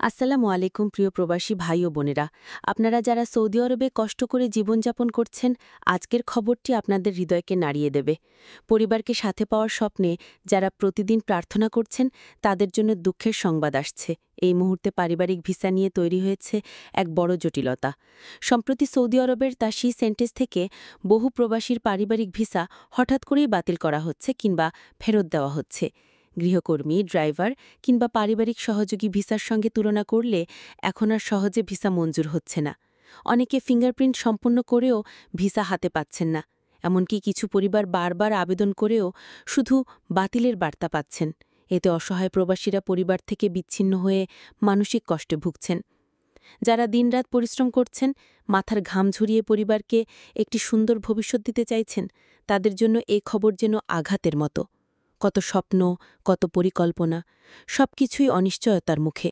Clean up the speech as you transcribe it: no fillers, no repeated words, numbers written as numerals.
আসসালামু আলাইকুম প্রিয় প্রবাসী ভাই ও বোনেরা। আপনারা যারা সৌদি আরবে কষ্ট করে জীবনযাপন করছেন, আজকের খবরটি আপনাদের হৃদয়কে নাড়িয়ে দেবে। পরিবারকে সাথে পাওয়ার স্বপ্নে যারা প্রতিদিন প্রার্থনা করছেন, তাদের জন্য দুঃখের সংবাদ আসছে। এই মুহূর্তে পারিবারিক ভিসা নিয়ে তৈরি হয়েছে এক বড় জটিলতা। সম্প্রতি সৌদি আরবের তাশি সেন্টেন্স থেকে বহু প্রবাসীর পারিবারিক ভিসা হঠাৎ করেই বাতিল করা হচ্ছে কিংবা ফেরত দেওয়া হচ্ছে। গৃহকর্মী, ড্রাইভার কিংবা পারিবারিক সহযোগী ভিসার সঙ্গে তুলনা করলে এখন আর সহজে ভিসা মঞ্জুর হচ্ছে না। অনেকে ফিঙ্গারপ্রিন্ট সম্পন্ন করেও ভিসা হাতে পাচ্ছেন না। এমনকি কিছু পরিবার বারবার আবেদন করেও শুধু বাতিলের বার্তা পাচ্ছেন। এতে অসহায় প্রবাসীরা পরিবার থেকে বিচ্ছিন্ন হয়ে মানসিক কষ্টে ভুগছেন। যারা দিনরাত পরিশ্রম করছেন, মাথার ঘাম ঝরিয়ে পরিবারকে একটি সুন্দর ভবিষ্যৎ দিতে চাইছেন, তাদের জন্য এই খবর যেন আঘাতের মতো। কত স্বপ্ন, কত পরিকল্পনা, সবকিছুই অনিশ্চয়তার মুখে।